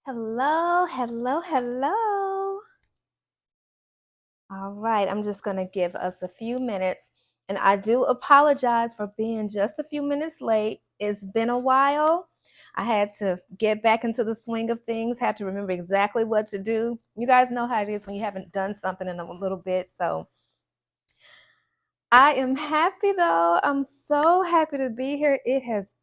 Hello, hello, hello. All right, I'm just going to give us a few minutes. And I do apologize for being just a few minutes late. It's been a while. I had to get back into the swing of things, had to remember exactly what to do. You guys know how it is when you haven't done something in a little bit. So I am happy though. I'm so happy to be here. It's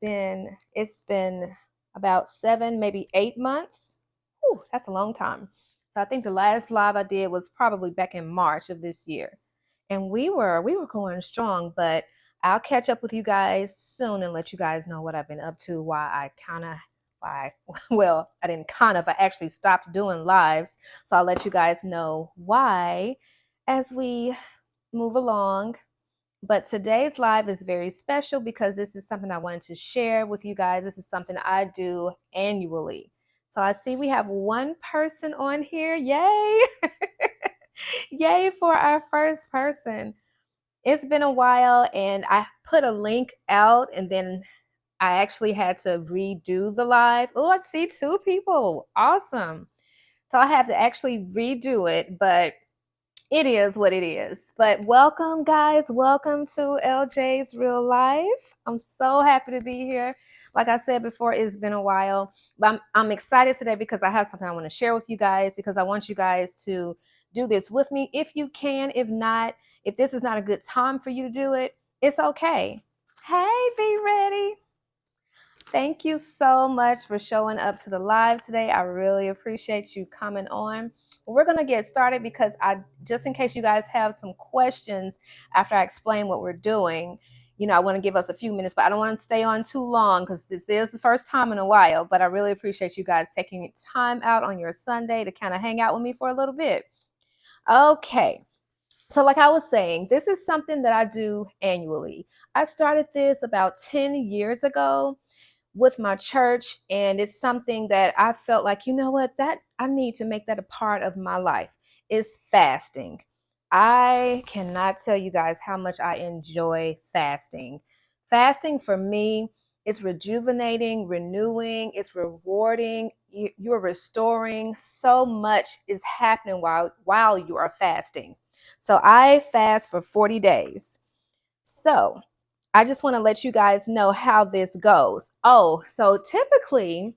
been about 7, maybe 8 months. Whew, that's a long time. So I think the last live I did was probably back in March of this year. And we were going strong, but I'll catch up with you guys soon and let you guys know what I've been up to, why well, I didn't kind of, I actually stopped doing lives. So I'll let you guys know why as we move along. But today's live is very special because this is something I wanted to share with you guys. This is something I do annually. So I see we have one person on here. Yay! Yay for our first person. It's been a while and I put a link out and then I actually had to redo the live. Oh, I see 2 people. Awesome. So I have to actually redo it, but it is what it is. But welcome, guys. Welcome to LJ's Real Life. I'm so happy to be here. Like I said before, it's been a while, but I'm excited today because I have something I want to share with you guys because I want you guys to do this with me if you can. If not, if this is not a good time for you to do it, it's okay. Hey, be ready. Thank you so much for showing up to the live today. I really appreciate you coming on. We're going to get started because just in case you guys have some questions after I explain what we're doing, I want to give us a few minutes, but I don't want to stay on too long because this is the first time in a while, but I really appreciate you guys taking time out on your Sunday to kind of hang out with me for a little bit. Okay. So like I was saying, this is something that I do annually. I started this about 10 years ago with my church, and it's something that I felt like, you know what, that I need to make that a part of my life is fasting. I cannot tell you guys how much I enjoy fasting. Fasting for me is rejuvenating, renewing, it's rewarding. You're restoring. So much is happening while you are fasting. So I fast for 40 days. So I just want to let you guys know how this goes. Oh, so typically,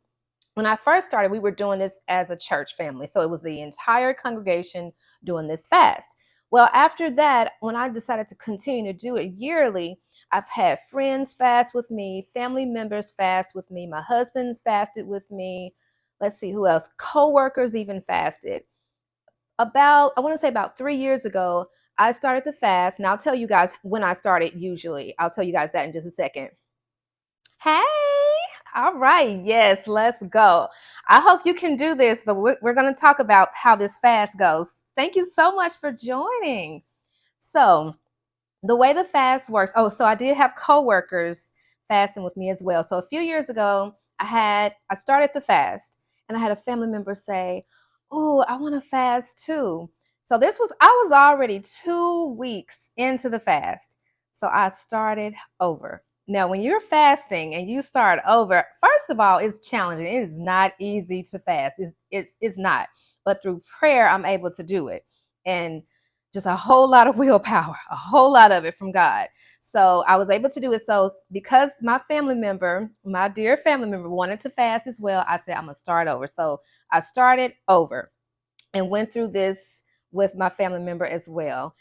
when I first started, we were doing this as a church family. So it was the entire congregation doing this fast. Well, after that, when I decided to continue to do it yearly, I've had friends fast with me, family members fast with me, my husband fasted with me. Let's see who else. Co-workers even fasted. I want to say about 3 years ago, I started to fast, and I'll tell you guys when I started usually. I'll tell you guys that in just a second. Hey, all right, yes, let's go. I hope you can do this, but we're going to talk about how this fast goes. Thank you so much for joining. So, the way the fast works, oh, so I did have coworkers fasting with me as well. So, a few years ago, I started the fast, and I had a family member say, "Oh, I want to fast too." So, I was already 2 weeks into the fast. So, I started over. Now, when you're fasting and you start over, first of all, it's challenging. It is not easy to fast. It's not. But through prayer, I'm able to do it. And just a whole lot of willpower, a whole lot of it from God. So I was able to do it. So because my dear family member wanted to fast as well, I said, I'm going to start over. So I started over and went through this with my family member as well.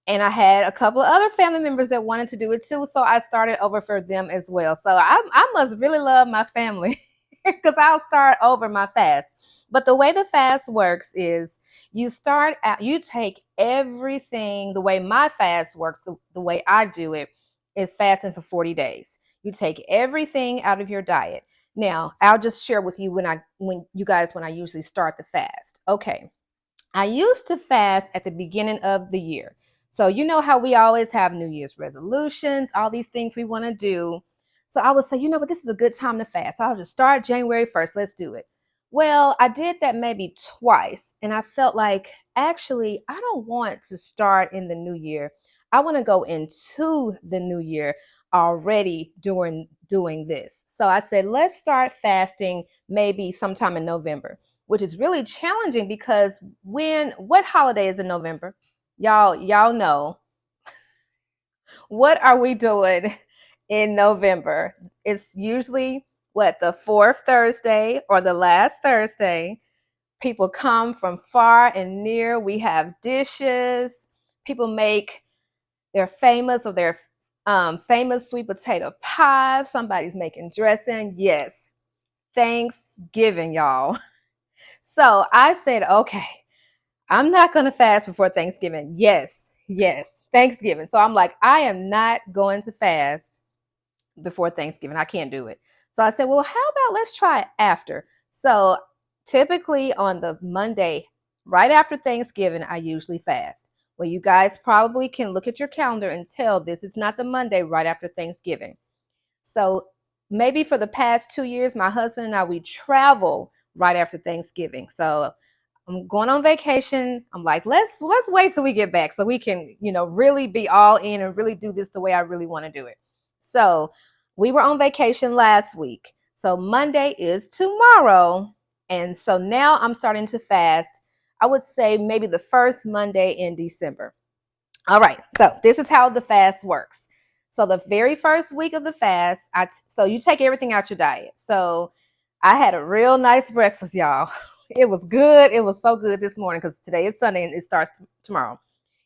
And I had a couple of other family members that wanted to do it too. So I started over for them as well. So I must really love my family because I'll start over my fast. But the way the fast works is you take everything, the way my fast works, the way I do it is fasting for 40 days. You take everything out of your diet. Now, I'll just share with you when I usually start the fast. Okay. I used to fast at the beginning of the year. So, you know how we always have New Year's resolutions, all these things we want to do. So, I would say, you know what, this is a good time to fast. So I'll just start January 1st. Let's do it. Well, I did that maybe twice. And I felt like, actually, I don't want to start in the new year. I want to go into the new year already doing this. So I said, let's start fasting maybe sometime in November, which is really challenging because what holiday is in November? Y'all know. What are we doing in November? It's usually what, the fourth Thursday or the last Thursday. People come from far and near. We have dishes. People make their famous sweet potato pie. Somebody's making dressing. Yes, Thanksgiving, y'all. So I said, okay, I'm not going to fast before Thanksgiving. Yes, Thanksgiving. So I'm like, I am not going to fast before Thanksgiving. I can't do it. So I said, well, how about let's try it after? So typically on the Monday, right after Thanksgiving, I usually fast. Well, you guys probably can look at your calendar and tell this is not the Monday right after Thanksgiving. So maybe for the past 2 years, my husband and I, we travel right after Thanksgiving. So I'm going on vacation. I'm like, let's wait till we get back so we can, really be all in and really do this the way I really want to do it. So we were on vacation last week. So Monday is tomorrow. And so now I'm starting to fast. I would say maybe the first Monday in December. All right. So this is how the fast works. So the very first week of the fast, so you take everything out your diet. So I had a real nice breakfast, y'all. It was good. It was so good this morning because today is Sunday and it starts tomorrow.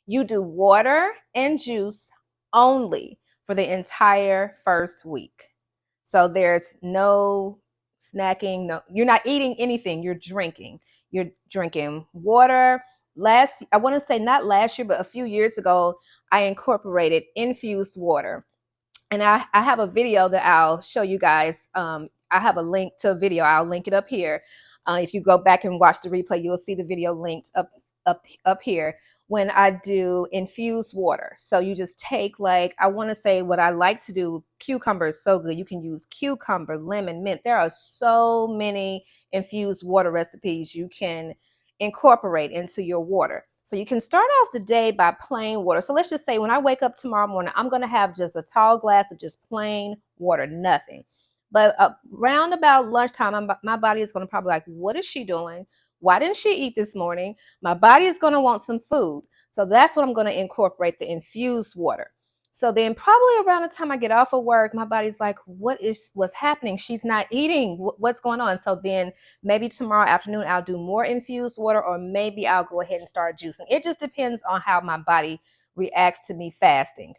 You do water and juice only for the entire first week. So there's no snacking. No, you're not eating anything. You're drinking. You're drinking water. I want to say not last year, but a few years ago, I incorporated infused water. And I have a video that I'll show you guys. I have a link to a video. I'll link it up here. If you go back and watch the replay, you'll see the video linked up here when I do infused water. So you just take, like, I want to say what I like to do, cucumber is so good. You can use cucumber, lemon, mint. There are so many infused water recipes you can incorporate into your water. So you can start off the day by plain water. So let's just say when I wake up tomorrow morning, I'm going to have just a tall glass of just plain water, nothing. But around about lunchtime, my body is going to probably like, what is she doing? Why didn't she eat this morning? My body is going to want some food. So that's what I'm going to incorporate, the infused water. So then probably around the time I get off of work, my body's like, what's happening? She's not eating. What's going on? So then maybe tomorrow afternoon, I'll do more infused water, or maybe I'll go ahead and start juicing. It just depends on how my body reacts to me fasting.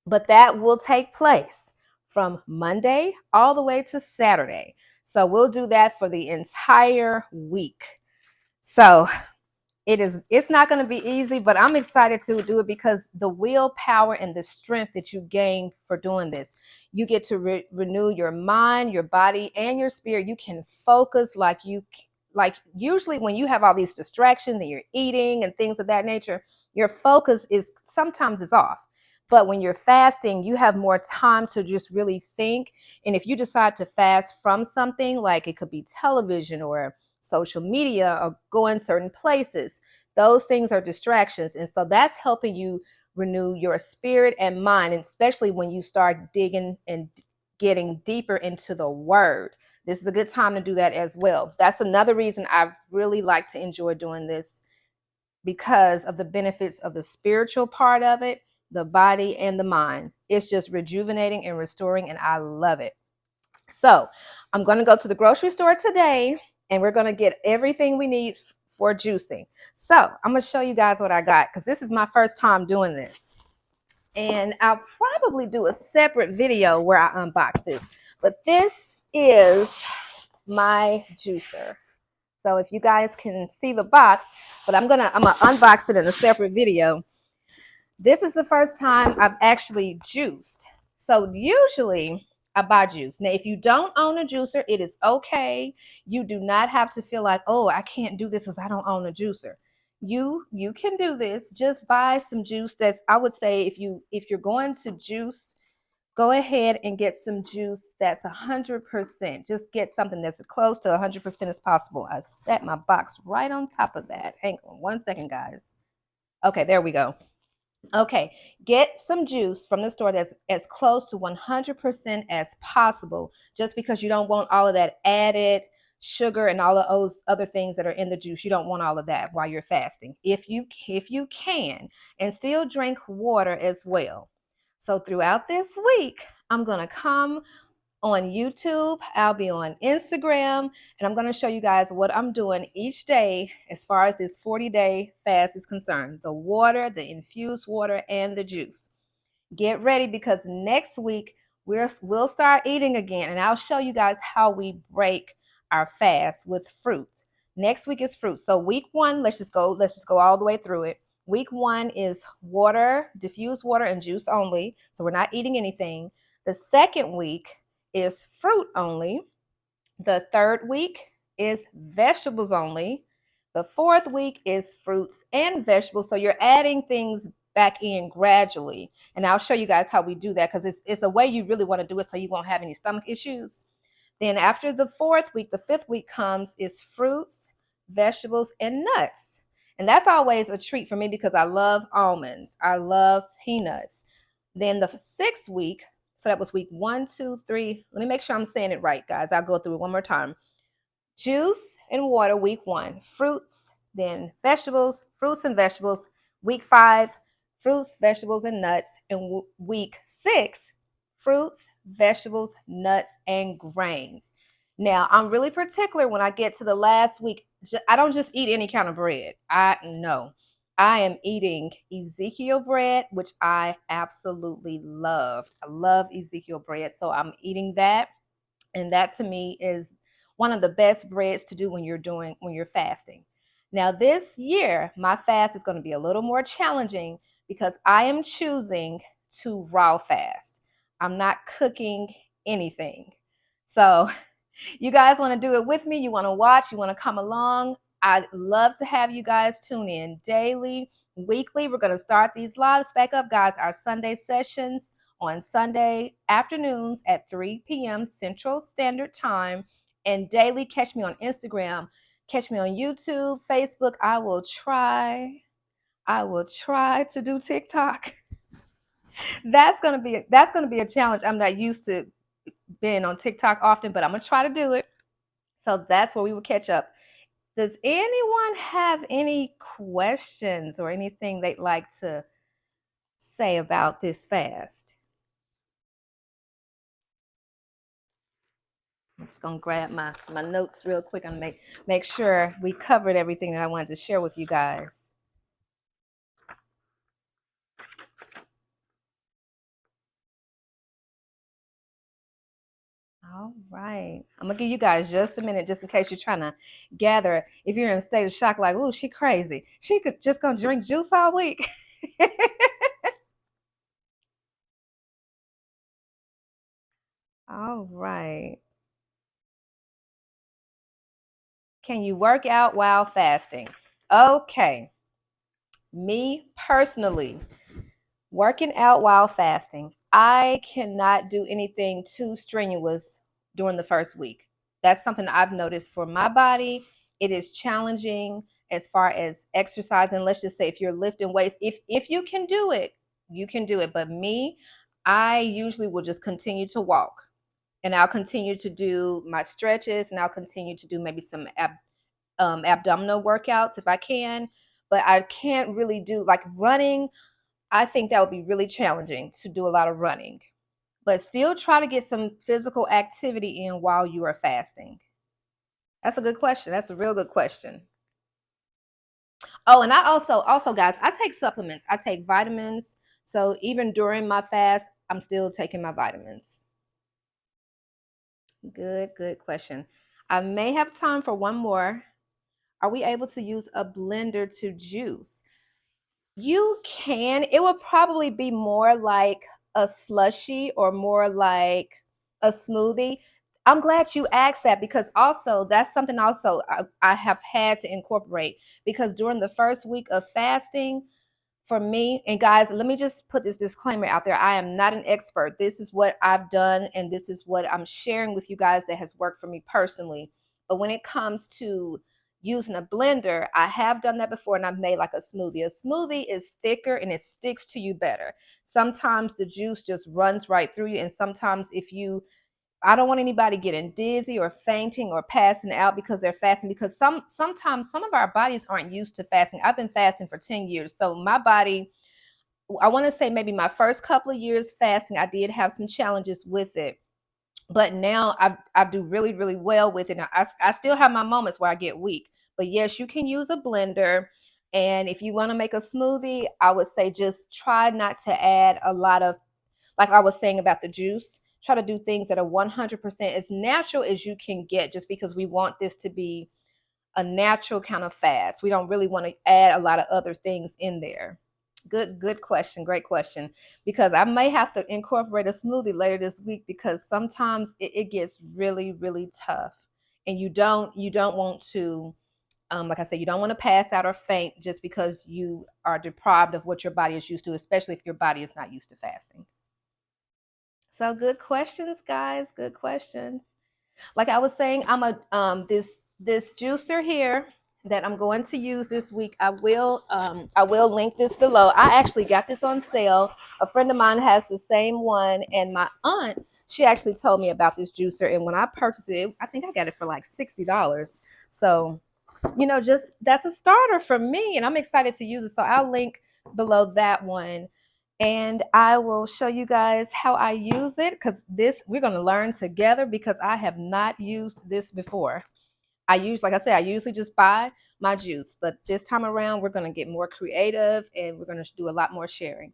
But that will take place from Monday all the way to Saturday. So we'll do that for the entire week. So it's not going to be easy, but I'm excited to do it because the willpower and the strength that you gain for doing this, you get to renew your mind, your body, and your spirit. You can focus like usually when you have all these distractions and you're eating and things of that nature, your focus is sometimes off. But when you're fasting, you have more time to just really think. And if you decide to fast from something, like it could be television or social media or going certain places, those things are distractions. And so that's helping you renew your spirit and mind, and especially when you start digging and getting deeper into the word. This is a good time to do that as well. That's another reason I really like to enjoy doing this, because of the benefits of the spiritual part of it, the body and the mind. It's just rejuvenating and restoring, and I love it. So I'm going to go to the grocery store today, and we're going to get everything we need for juicing. So I'm going to show you guys what I got, because this is my first time doing this. And I'll probably do a separate video where I unbox this. But this is my juicer. So if you guys can see the box, but I'm gonna unbox it in a separate video. This is the first time I've actually juiced. So usually I buy juice. Now, if you don't own a juicer, it is okay. You do not have to feel like, oh, I can't do this because I don't own a juicer. You can do this. Just buy some juice. That's, I would say, if you're going to juice, go ahead and get some juice that's 100%. Just get something that's as close to 100% as possible. I set my box right on top of that. Hang on one second, guys. Okay, there we go. Okay, get some juice from the store that's as close to 100% as possible, just because you don't want all of that added sugar and all of those other things that are in the juice. You don't want all of that while you're fasting. If you can, and still drink water as well. So throughout this week, I'm going to come on YouTube, I'll be on Instagram, and I'm going to show you guys what I'm doing each day as far as this 40-day fast is concerned. The water, the infused water, and the juice. Get ready, because next week we'll start eating again, and I'll show you guys how we break our fast with fruit. Next week is fruit. So week 1, let's just go all the way through it. Week 1 is water, diffused water and juice only. So we're not eating anything. The second week is fruit only. The third week is vegetables only. The fourth week is fruits and vegetables. So you're adding things back in gradually. And I'll show you guys how we do that, because it's a way you really want to do it so you won't have any stomach issues. Then after the fourth week, the fifth week comes is fruits, vegetables, and nuts. And that's always a treat for me because I love almonds. I love peanuts. Then the sixth week, so that was week 1, 2, 3. Let me make sure I'm saying it right, guys. I'll go through it one more time. Juice and water, week 1. Fruits, then vegetables, fruits and vegetables. Week 5, fruits, vegetables, and nuts. And week 6, fruits, vegetables, nuts, and grains. Now, I'm really particular when I get to the last week. I don't just eat any kind of bread. I am eating Ezekiel bread, which I absolutely love. I love Ezekiel bread, so I'm eating that. And that to me is one of the best breads to do when you're fasting. Now this year, my fast is going to be a little more challenging because I am choosing to raw fast. I'm not cooking anything. So you guys want to do it with me, you want to watch, you want to come along, I'd love to have you guys tune in daily, weekly. We're going to start these lives back up, guys. Our Sunday sessions on Sunday afternoons at 3 p.m. Central Standard Time. And daily, catch me on Instagram, catch me on YouTube, Facebook. I will try to do TikTok. That's gonna be a challenge. I'm not used to being on TikTok often, but I'm gonna try to do it. So that's where we will catch up. Does anyone have any questions or anything they'd like to say about this fast? I'm just gonna grab my notes real quick and make sure we covered everything that I wanted to share with you guys. All right. I'm gonna give you guys just a minute, just in case you're trying to gather. If you're in a state of shock, like, oh, she crazy. She could just gonna drink juice all week. All right. Can you work out while fasting? Okay. Me personally, working out while fasting, I cannot do anything too strenuous during the first week. That's something I've noticed for my body. It is challenging as far as exercising. Let's just say if you're lifting weights, if you can do it, you can do it. But me, I usually will just continue to walk, and I'll continue to do my stretches, and I'll continue to do maybe some abdominal workouts if I can. But I can't really do like running. I think that would be really challenging to do a lot of running, but still try to get some physical activity in while you are fasting. That's a good question. That's a real good question. Oh, and I also guys, I take supplements. I take vitamins. So even during my fast, I'm still taking my vitamins. Good question. I may have time for one more. Are we able to use a blender to juice? You can. It would probably be more like a slushy or more like a smoothie. I'm glad you asked that, because also that's something also I have had to incorporate, because during the first week of fasting for me, and guys, let me just put this disclaimer out there. I am not an expert. This is what I've done, and this is what I'm sharing with you guys that has worked for me personally. But when it comes to using a blender, I have done that before, and I've made like a smoothie. A smoothie is thicker and it sticks to you better. Sometimes the juice just runs right through you, and sometimes if you I don't want anybody getting dizzy or fainting or passing out because they're fasting, because sometimes some of our bodies aren't used to fasting. I've been fasting for 10 years. So my body, I want to say maybe my first couple of years fasting, I did have some challenges with it. But now I do really, really well with it. Now, I still have my moments where I get weak. But yes, you can use a blender. And if you want to make a smoothie, I would say just try not to add a lot of, like I was saying about the juice, try to do things that are 100% as natural as you can get, just because we want this to be a natural kind of fast. We don't really want to add a lot of other things in there. Good question. Great question. Because I may have to incorporate a smoothie later this week, because sometimes it gets really, really tough. And you don't want to, like I said, you don't want to pass out or faint just because you are deprived of what your body is used to, especially if your body is not used to fasting. So good questions, guys. Good questions. Like I was saying, I'm a this juicer here that I'm going to use this week. I will link this below. I actually got this on sale. A friend of mine has the same one, and my aunt, she actually told me about this juicer, and when I purchased it, I think I got it for like $60. So, just that's a starter for me, and I'm excited to use it. So I'll link below that one, and I will show you guys how I use it, because this we're going to learn together, because I have not used this before. Like I said, I usually just buy my juice, but this time around we're going to get more creative, and we're going to do a lot more sharing.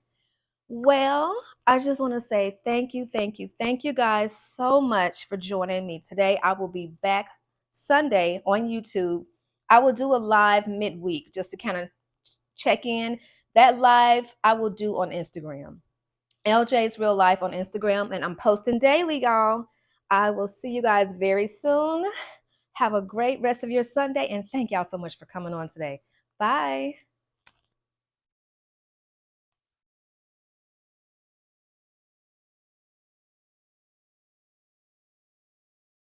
Well, I just want to say thank you guys so much for joining me today. I will be back Sunday on YouTube. I will do a live midweek just to kind of check in. That live I will do on Instagram. LJ's Real Life on Instagram, and I'm posting daily, y'all. I will see you guys very soon. Have a great rest of your Sunday, and thank y'all so much for coming on today. Bye.